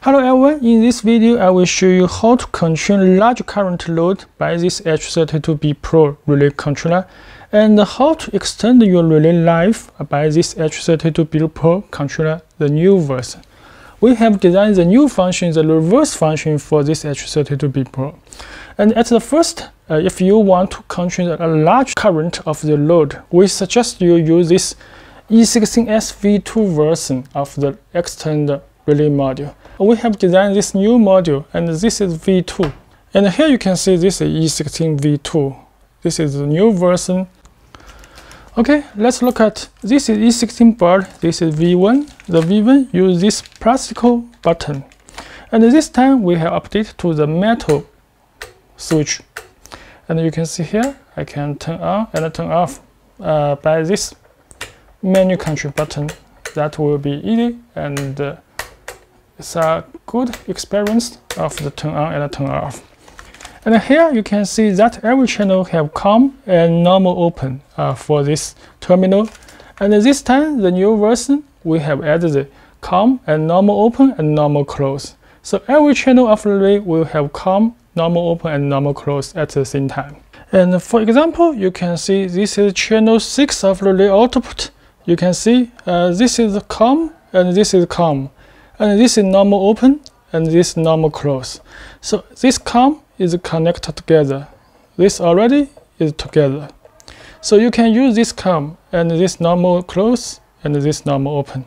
Hello everyone, in this video I will show you how to control large current load by this H32B Pro relay controller and how to extend your relay life by this H32B Pro controller, the new version. We have designed the new function, the reverse function for this H32B Pro. And at the first, if you want to control a large current of the load, we suggest you use this E16S V2 version of the extended relay module. We have designed this new module, and this is V2. And here you can see this is E16 V2. This is the new version. Okay, let's look at this is E16 board. This is V1. The V1 use this plastic button, and this time we have updated to the metal switch. And you can see here I can turn on and turn off by this menu control button. That will be easy, and it's a good experience of the turn on and turn off. And here you can see that every channel have COM and normal open for this terminal. And this time, the new version, we have added the COM and normal open and normal close. So every channel of relay will have COM, normal open and normal close at the same time. And for example, you can see this is channel 6 of relay output. You can see this is COM and this is COM. And this is normal open and this normal close. So this COM is connected together. This already is together. So you can use this COM and this normal close and this normal open.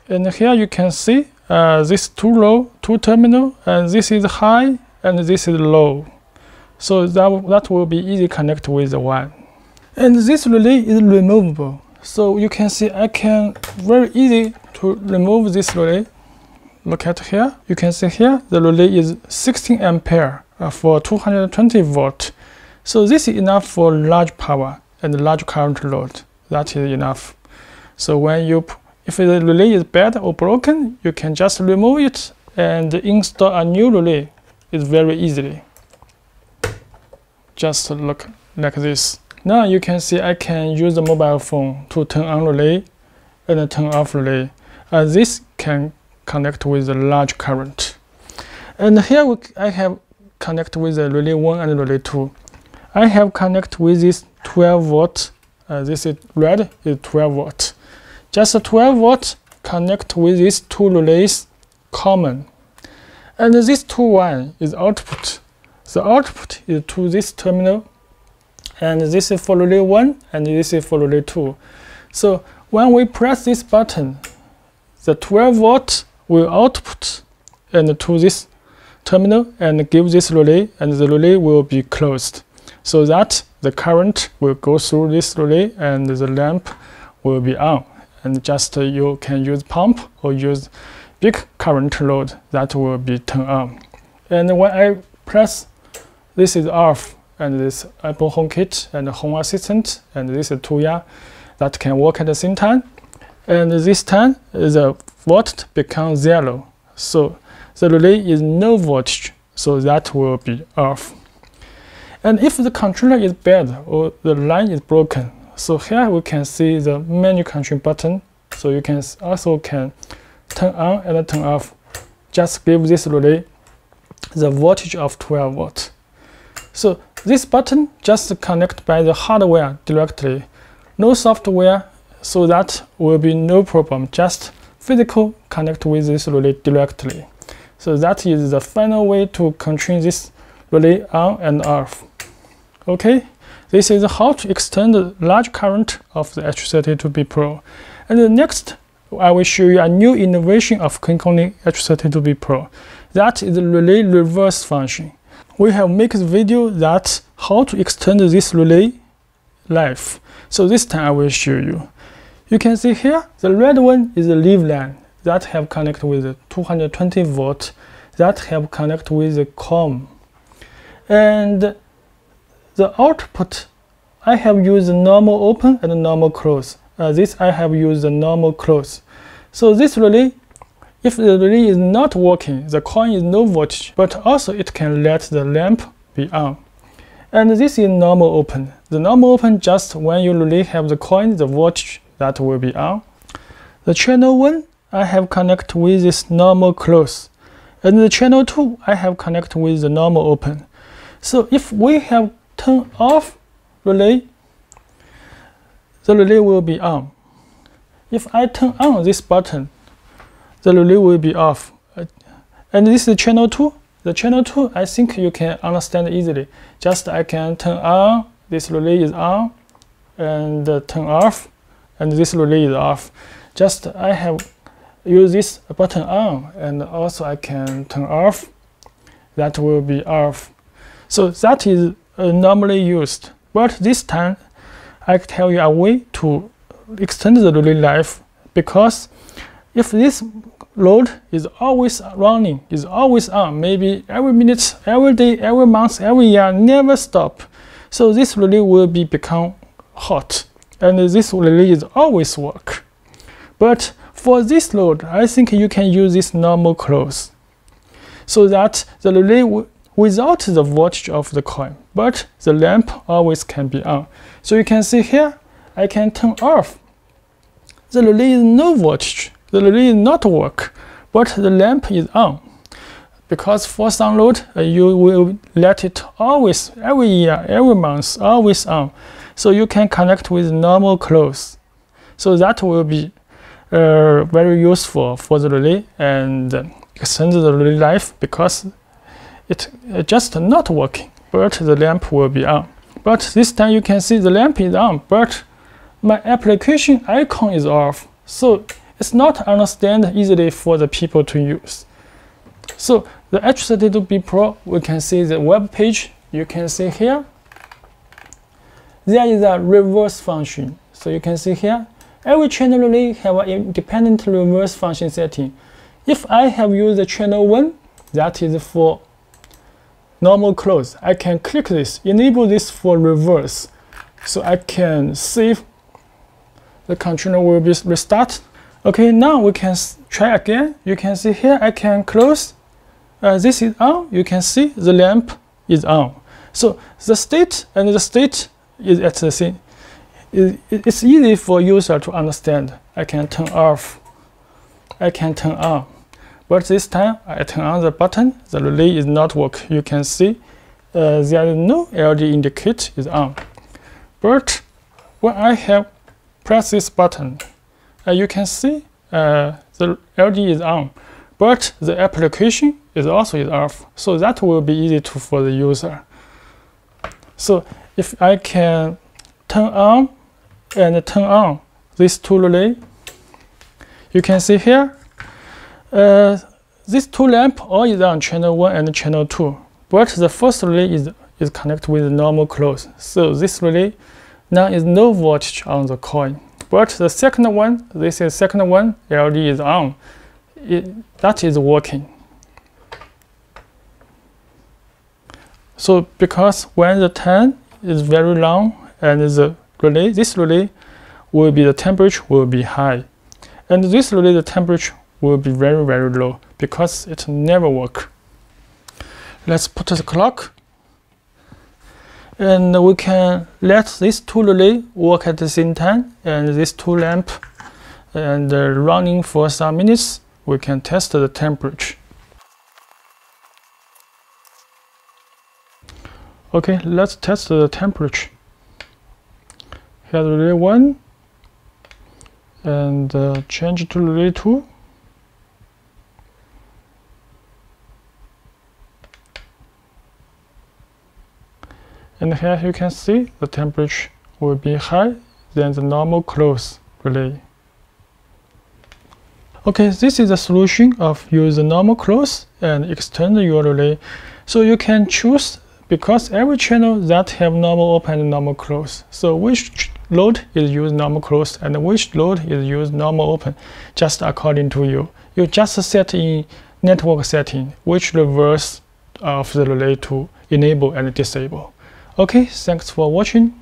And here you can see this two terminal, and this is high and this is low. So that will be easy connect with the one. And this relay is removable. So you can see I can very easy to remove this relay. Look at here, you can see here the relay is 16 ampere for 220 volt. So this is enough for large power and large current load. That is enough. So if the relay is bad or broken, you can just remove it and install a new relay. It's very easily. Just look like this. Now you can see I can use the mobile phone to turn on relay and turn off relay. This can connect with the large current. And here I have connect with the relay 1 and relay 2. I have connect with this 12 volt. This is red is 12 volt. Just a 12 volt connect with these two relays common. And this 2-1 is output. The output is to this terminal. And this is for relay 1 and this is for relay 2. So when we press this button, the 12 volt will output and to this terminal and give this relay, and the relay will be closed, so that the current will go through this relay and the lamp will be on. And just you can use pump or use big current load that will be turned on. And when I press, this is off, and this Apple HomeKit and Home Assistant and this is Tuya that can work at the same time. And this time the voltage becomes 0. So the relay is no voltage, so that will be off. And if the controller is bad or the line is broken, so here we can see the menu control button. So you can also turn on and turn off. Just give this relay the voltage of 12 volt. So this button just connect by the hardware directly, no software. So that will be no problem, just physical connect with this relay directly. So that is the final way to control this relay on and off. Okay, this is how to extend the large current of the H32B Pro. And next, I will show you a new innovation of Kinkoning H32B Pro. That is the relay reverse function. We have made a video that how to extend this relay life. So this time I will show you. You can see here, the red one is the leave line that have connect with the 220 volt, that have connect with the COM. And the output, I have used normal open and normal close. This I have used the normal close. So this relay, if the relay is not working, the coin is no voltage, but also it can let the lamp be on. And this is normal open. The normal open just when you relay have the coin, the voltage that will be on. The channel 1, I have connect with this normal close. And the channel 2, I have connected with the normal open. So if we have turned off relay, the relay will be on. If I turn on this button, the relay will be off. And this is channel 2. The channel 2, I think you can understand easily. Just I can turn on, this relay is on, and turn off, and this relay is off. Just I have used this button on, and also I can turn off. That will be off. So that is normally used. But this time, I tell you a way to extend the relay life, because if this load is always running, is always on, maybe every minute, every day, every month, every year, never stop. So this relay will become hot, and this relay is always work. But for this load, I think you can use this normal close, so that the relay without the voltage of the coil, but the lamp always can be on. So you can see here, I can turn off. The relay is no voltage. The relay is not work, but the lamp is on. Because for some load, you will let it always, every year, every month, always on. So you can connect with normal close. So that will be very useful for the relay and extend the relay life, because it just not working, but the lamp will be on. But this time you can see the lamp is on, but my application icon is off. So it's not understand easily for the people to use. So the H32B Pro, we can see the web page. You can see here, there is a reverse function. So you can see here, every channel relay have an independent reverse function setting. If I have used the channel 1, that is for normal close, I can click this, enable this for reverse. So I can save, the controller will be restart. Okay, now we can try again. You can see here, I can close. This is on. You can see the lamp is on. So the state and the state is at the same. It's easy for user to understand. I can turn off. I can turn on. But this time, I turn on the button. The relay is not work. You can see there is no LED indicate is on. But when I have pressed this button, you can see the LED is on, but the application is also off. So that will be easy for the user. So if I can turn on and turn on these two relay, you can see here, these two lamp all is on channel 1 and channel 2, but the first relay is connected with normal close. So this relay now is no voltage on the coil. But the second one, this is second one, LED is on. That is working. So because when the time is very long and the relay, this relay will be, the temperature will be high. And this relay, the temperature will be very, very low because it never work. Let's put the clock. And we can let these two relay work at the same time, and these two lamp and running for some minutes. We can test the temperature. Okay, let's test the temperature. Here relay 1 and change to relay 2. And here you can see the temperature will be higher than the normal close relay. Okay, this is the solution of use the normal close and extend your relay. So you can choose, because every channel that have normal open and normal close. So which load is used normal close and which load is used normal open, just according to you. You just set in network setting which reverse of the relay to enable and disable. Okay, thanks for watching.